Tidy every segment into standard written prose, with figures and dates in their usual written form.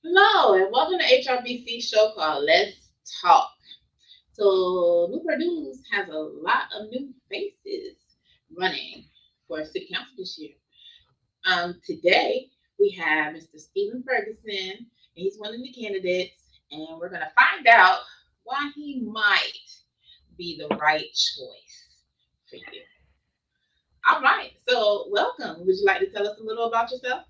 Hello, and welcome to HRBC show called Let's Talk. So, Newport News has a lot of new faces running for city council this year. Today we have Mr. Stephen Ferguson, and he's one of the candidates, and we're going to find out why he might be the right choice for you. All right, so welcome. Would you like to tell us a little about yourself?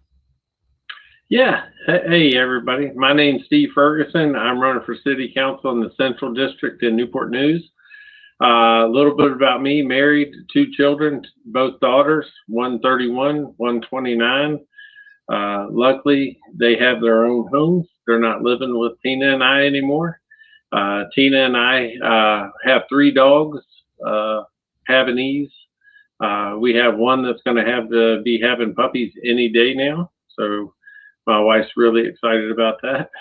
Yeah. Hey, everybody. My name's Steve Ferguson. I'm running for City Council in the Central District in Newport News. A little bit about me: married, two children, both daughters, one 31, one 29. Luckily, they have their own homes. They're not living with Tina and I anymore. Tina and I have three dogs, Havanese. We have one that's going to have to be having puppies any day now. So my wife's really excited about that.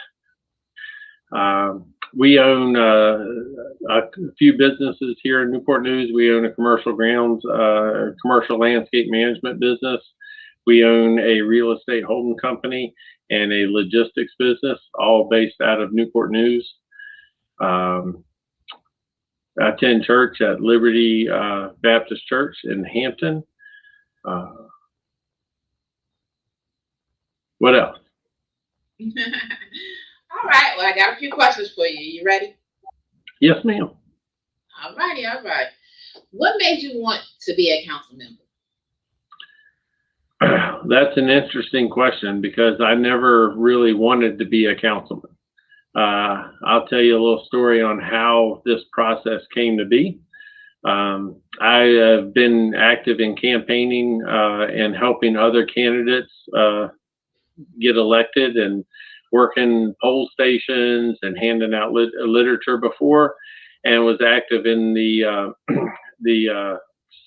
We own a few businesses here in Newport News. We own a commercial grounds, commercial landscape management business. We own a real estate holding company and a logistics business, all based out of Newport News. Um, I attend church at Liberty Baptist Church in Hampton. Uh, what else? All right, well, I got a few questions for you. You ready? Yes, ma'am. All righty, all right. What made you want to be a council member? That's an interesting question because I never really wanted to be a councilman. I'll tell you a little story on how this process came to be. I have been active in campaigning and helping other candidates get elected and working poll stations and handing out literature before, and was active in the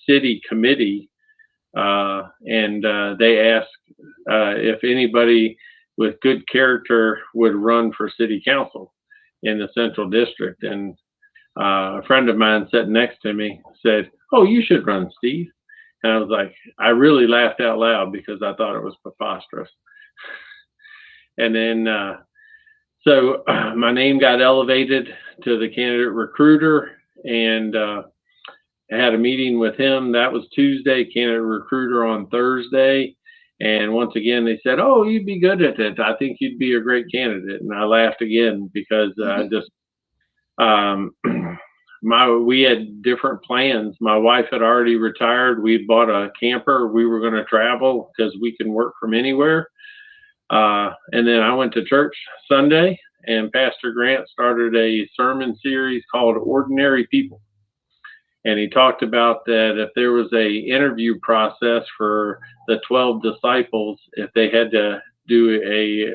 city committee. And they asked if anybody with good character would run for city council in the central district. And a friend of mine sitting next to me said, "Oh, you should run, Steve." And I was like, I really laughed out loud because I thought it was preposterous. And then, so my name got elevated to the candidate recruiter, and I had a meeting with him. That was Tuesday, candidate recruiter on Thursday. And once again, they said, "Oh, you'd be good at it. I think you'd be a great candidate." And I laughed again because I just, um, we had different plans. My wife had already retired. We bought a camper. We were going to travel because we can work from anywhere. And then I went to church Sunday, and Pastor Grant started a sermon series called Ordinary People. And he talked about that if there was a interview process for the 12 disciples, if they had to do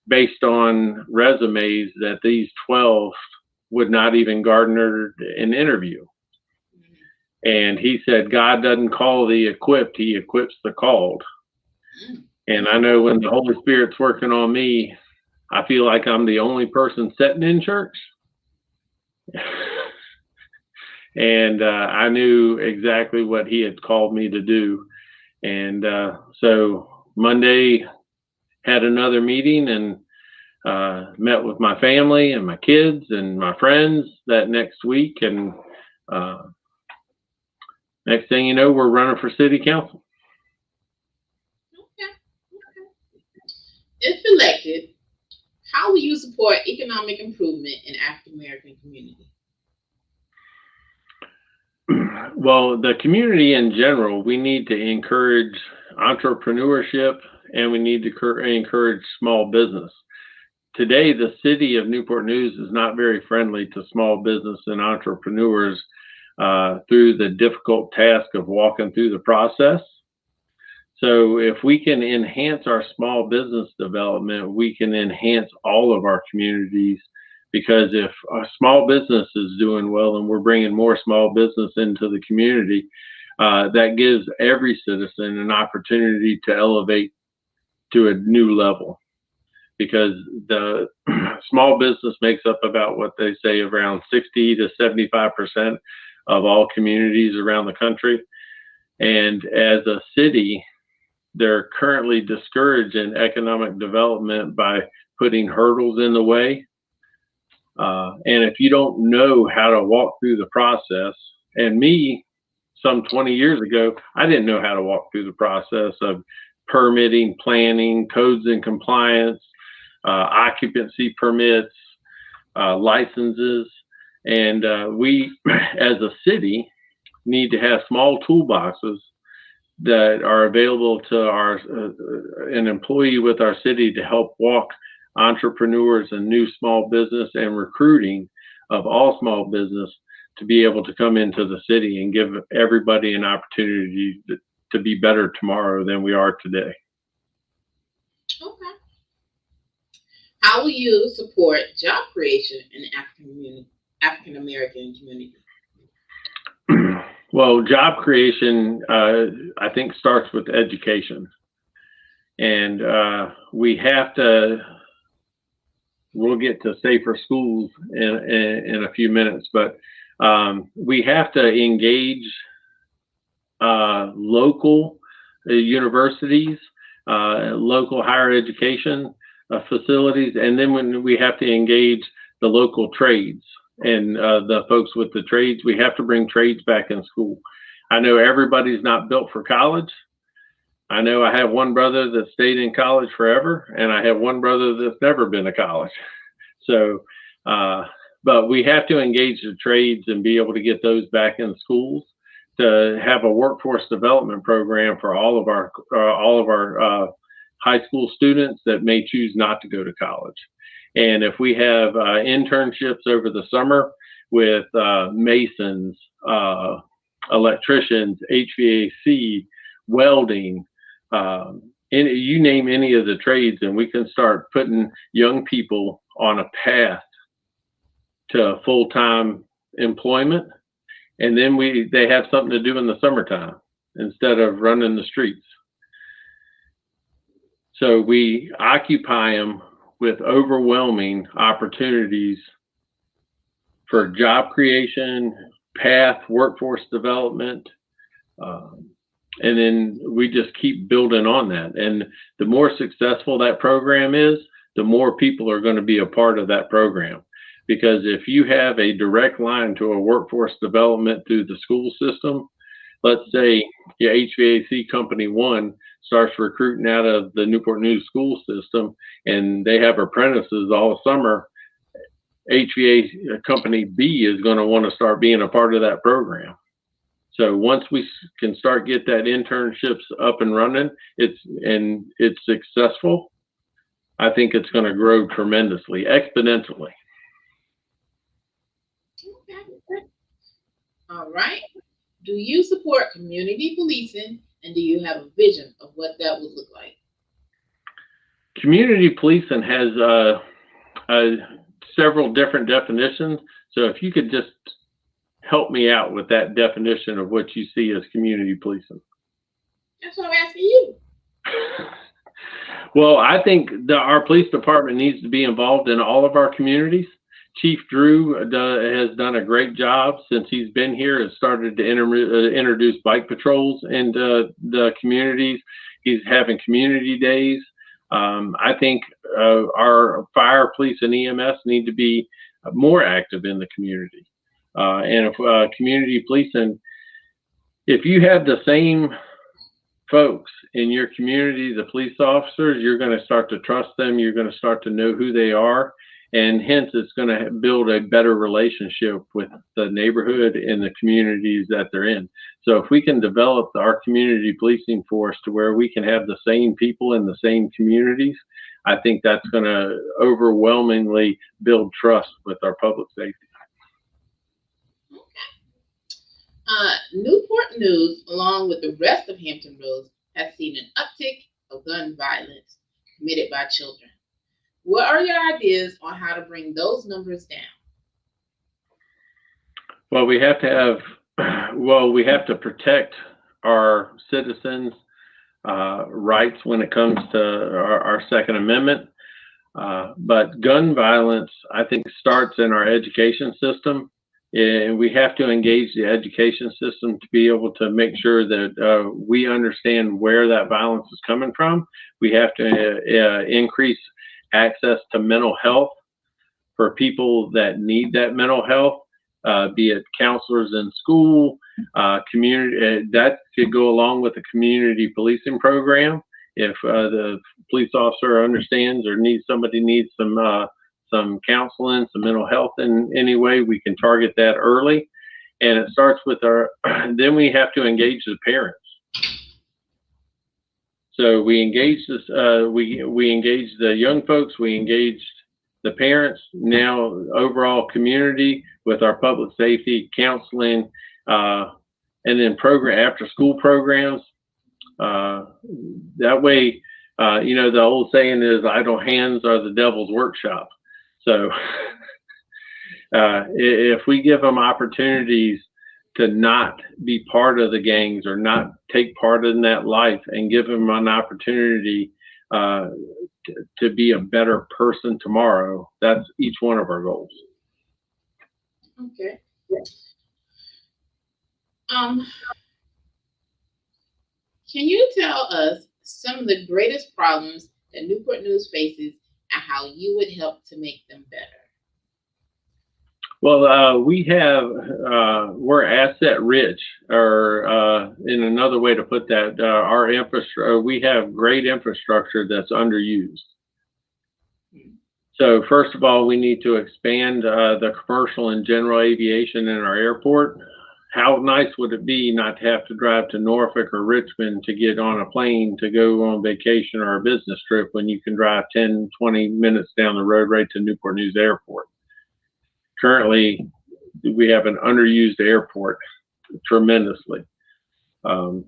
based on resumes, that these 12 would not even garner an interview. And he said, God doesn't call the equipped, he equips the called. And I know when the Holy Spirit's working on me, I feel like I'm the only person sitting in church. And I knew exactly what he had called me to do. And so Monday had another meeting and met with my family and my kids and my friends that next week. And next thing you know, we're running for city council. Okay, okay. If elected, how will you support economic improvement in African American community? Well, the community in general, we need to encourage entrepreneurship, and we need to encourage small business. Today, the city of Newport News is not very friendly to small business and entrepreneurs through the difficult task of walking through the process. So if we can enhance our small business development, we can enhance all of our communities, because if a small business is doing well and we're bringing more small business into the community, that gives every citizen an opportunity to elevate to a new level, because the small business makes up about what they say around 60 to 75% of all communities around the country. And as a city, they're currently discouraging economic development by putting hurdles in the way. And if you don't know how to walk through the process, and me, some 20 years ago, I didn't know how to walk through the process of permitting, planning, codes and compliance, occupancy permits, licenses. And we, as a city, need to have small toolboxes that are available to an employee with our city to help walk entrepreneurs and new small business and recruiting of all small business to be able to come into the city and give everybody an opportunity to be better tomorrow than we are today. Okay. How will you support job creation in the African American community? Well, job creation, I think, starts with education. And we'll get to safer schools in a few minutes, but we have to engage local universities, local higher education facilities, and then when we have to engage the local trades and the folks with the trades, we have to bring trades back in school. I know everybody's not built for college. I know I have one brother that stayed in college forever, and I have one brother that's never been to college. So, but we have to engage the trades and be able to get those back in schools, to have a workforce development program for all of our high school students that may choose not to go to college. And if we have internships over the summer with masons, electricians, HVAC, welding, you name any of the trades, and we can start putting young people on a path to full-time employment, and then they have something to do in the summertime instead of running the streets. So we occupy them with overwhelming opportunities for job creation, path, workforce development, and then we just keep building on that. And the more successful that program is, the more people are going to be a part of that program. Because if you have a direct line to a workforce development through the school system, let's say your HVAC company 1 starts recruiting out of the Newport News school system, and they have apprentices all summer, HVAC company B is going to want to start being a part of that program. So once we can start get that internships up and running, it's successful, I think it's going to grow tremendously, exponentially. Okay. All right. Do you support community policing, and do you have a vision of what that would look like? Community policing has several different definitions. So if you could just help me out with that definition of what you see as community policing. That's what I'm asking you. Well, I think our police department needs to be involved in all of our communities. Chief Drew has done a great job since he's been here. Has started to introduce bike patrols into the communities. He's having community days. I think our fire, police, and EMS need to be more active in the community. And if community policing, if you have the same folks in your community, the police officers, you're going to start to trust them. You're going to start to know who they are. And hence, it's going to build a better relationship with the neighborhood and the communities that they're in. So if we can develop our community policing force to where we can have the same people in the same communities, I think that's going to overwhelmingly build trust with our public safety. Newport News, along with the rest of Hampton Roads, has seen an uptick of gun violence committed by children. What are your ideas on how to bring those numbers down? Well, we have to protect our citizens' rights when it comes to our Second Amendment. But gun violence, I think, starts in our education system. And we have to engage the education system to be able to make sure that we understand where that violence is coming from. We have to increase access to mental health for people that need that mental health, be it counselors in school, community. That could go along with the community policing program. If the police officer understands or somebody needs some counseling, some mental health in any way, we can target that early. And it starts with then we have to engage the parents. So we engage we engage the young folks, we engage the parents, now overall community with our public safety, counseling, and then after school programs. That way, the old saying is idle hands are the devil's workshop. So if we give them opportunities to not be part of the gangs or not take part in that life and give them an opportunity to be a better person tomorrow, that's each one of our goals. Okay. Can you tell us some of the greatest problems that Newport News faces and how you would help to make them better? Well, we're asset rich, or in another way to put that, our infrastructure, we have great infrastructure that's underused. So first of all, we need to expand the commercial and general aviation in our airport. How nice would it be not to have to drive to Norfolk or Richmond to get on a plane to go on vacation or a business trip when you can drive 10, 20 minutes down the road right to Newport News Airport? Currently, we have an underused airport tremendously. So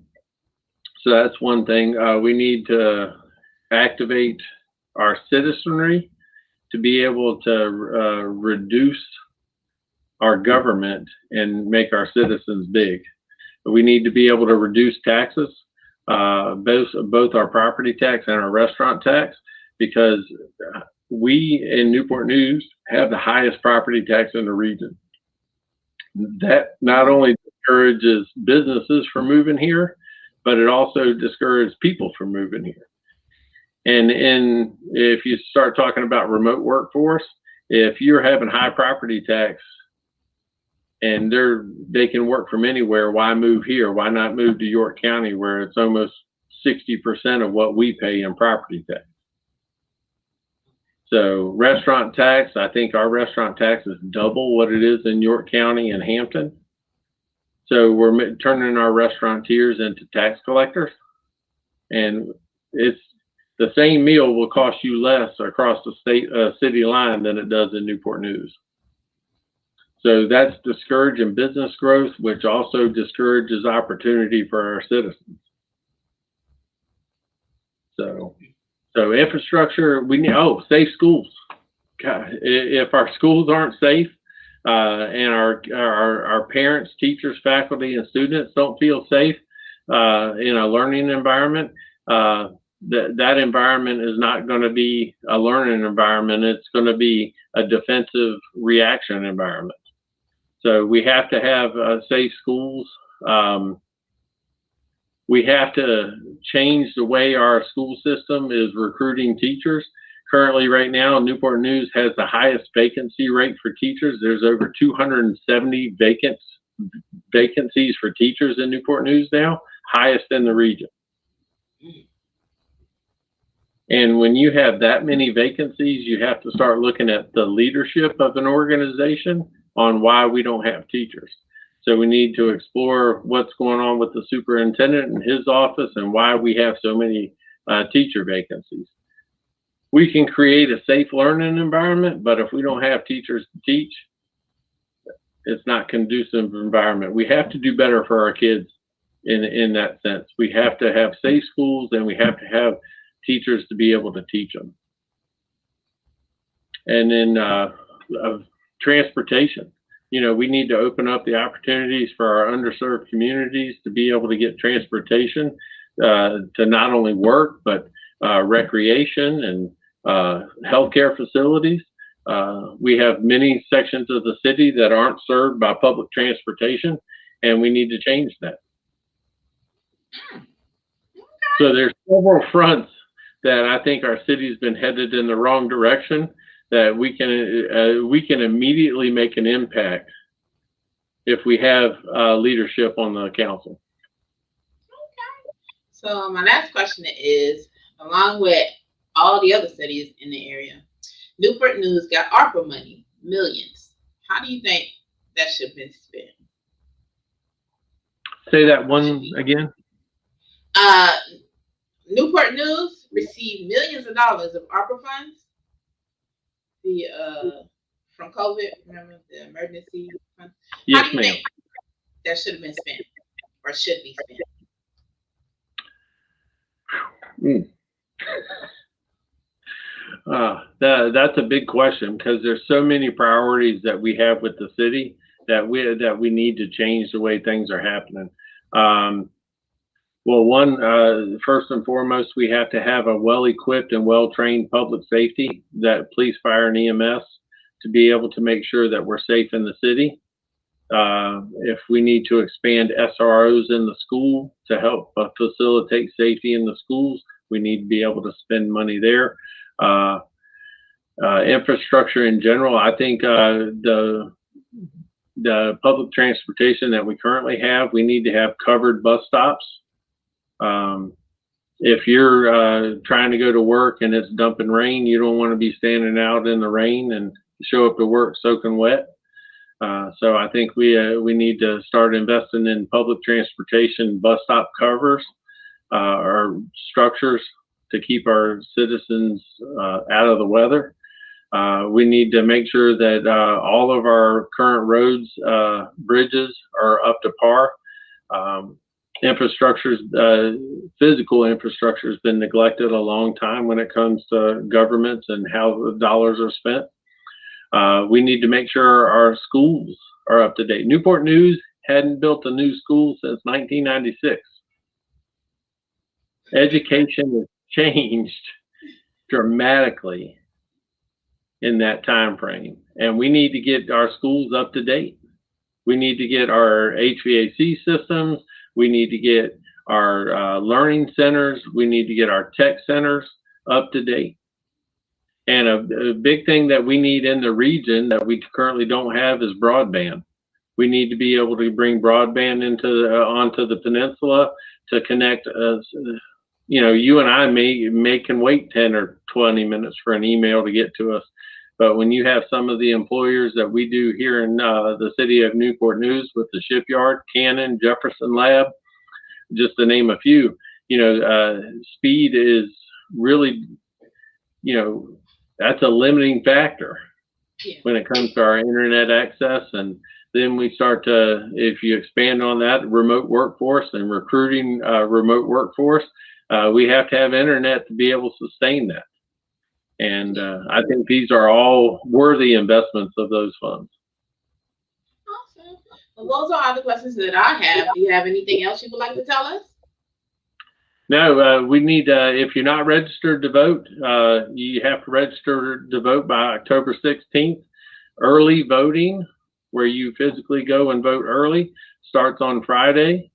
that's one thing. We need to activate our citizenry to be able to reduce our government and make our citizens big. We need to be able to reduce taxes, both our property tax and our restaurant tax, because we in Newport News have the highest property tax in the region. That not only discourages businesses from moving here, but it also discourages people from moving here. And if you start talking about remote workforce, if you're having high property tax and they can work from anywhere, why move here? Why not move to York County, where it's almost 60% of what we pay in property tax? So restaurant tax, I think our restaurant tax is double what it is in York County and Hampton. So we're turning our restaurateurs into tax collectors, and it's the same meal will cost you less across the city line than it does in Newport News. So that's discouraging business growth, which also discourages opportunity for our citizens. So infrastructure, we need, safe schools. God, if our schools aren't safe, and our parents, teachers, faculty, and students don't feel safe in a learning environment, that environment is not going to be a learning environment. It's going to be a defensive reaction environment. So we have to have safe schools. We have to change the way our school system is recruiting teachers. Currently, right now, Newport News has the highest vacancy rate for teachers. There's over 270 vacancies for teachers in Newport News now, highest in the region. And when you have that many vacancies, you have to start looking at the leadership of an organization on why we don't have teachers. So we need to explore what's going on with the superintendent and his office and why we have so many teacher vacancies. We can create a safe learning environment, but if we don't have teachers to teach, it's not conducive environment. We have to do better for our kids in that sense. We have to have safe schools, and we have to have teachers to be able to teach them. And then transportation. We need to open up the opportunities for our underserved communities to be able to get transportation to not only work, but recreation and healthcare facilities. We have many sections of the city that aren't served by public transportation, and we need to change that. So there's several fronts that I think our city's been headed in the wrong direction, that we can immediately make an impact if we have leadership on the council. So my last question is, along with all the other cities in the area, Newport News got ARPA money, millions. How do you think that should have been spent? Say that one again. Newport News received millions of dollars of ARPA funds. From COVID, remember the emergency funds? Yes, How do you ma'am. think that should have been spent or should be spent? That's a big question, because there's so many priorities that we have with the city that we need to change the way things are happening. Well, first and foremost, we have to have a well-equipped and well-trained public safety, that police, fire, and EMS, to be able to make sure that we're safe in the city. If we need to expand SROs in the school to help facilitate safety in the schools, we need to be able to spend money there. Infrastructure in general, I think the public transportation that we currently have, we need to have covered bus stops. If you're trying to go to work and it's dumping rain, you don't want to be standing out in the rain and show up to work soaking wet. So I think we need to start investing in public transportation, bus stop covers, or structures to keep our citizens out of the weather. We need to make sure that all of our current roads, bridges are up to par. Physical infrastructure has been neglected a long time when it comes to governments and how the dollars are spent. We need to make sure our schools are up to date. Newport News hadn't built a new school since 1996. Education has changed dramatically in that time frame, and we need to get our schools up to date. We need to get our HVAC systems. We need to get our learning centers. We need to get our tech centers up to date. And a big thing that we need in the region that we currently don't have is broadband. We need to be able to bring broadband onto the peninsula to connect us. You and I can wait 10 or 20 minutes for an email to get to us. But when you have some of the employers that we do here in the city of Newport News with the shipyard, Cannon, Jefferson Lab, just to name a few, speed is really, that's a limiting factor when it comes to our internet access. And then we start to, if you expand on that, remote workforce and recruiting remote workforce, we have to have internet to be able to sustain that. And I think these are all worthy investments of those funds. Awesome. Well, those are all the questions that I have. Do you have anything else you would like to tell us? No, we need, if you're not registered to vote, you have to register to vote by October 16th. Early voting, where you physically go and vote early, starts on Friday.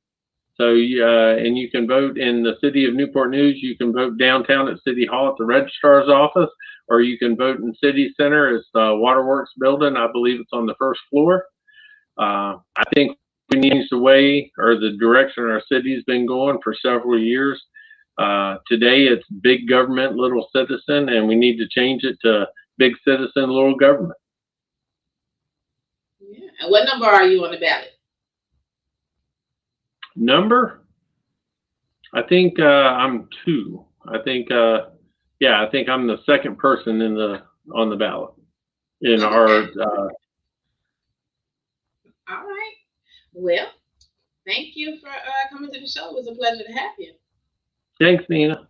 So, and you can vote in the city of Newport News. You can vote downtown at City Hall at the registrar's office, or you can vote in City Center. It's the Waterworks building. I believe it's on the first floor. I think we need the way or the direction our city's been going for several years. Today it's big government, little citizen, and we need to change it to big citizen, little government. Yeah. And what number are you on the ballot? Number? I think I'm 2. I think I think I'm the second person on the ballot in our All right. Well, thank you for coming to the show. It was a pleasure to have you. Thanks, Nina.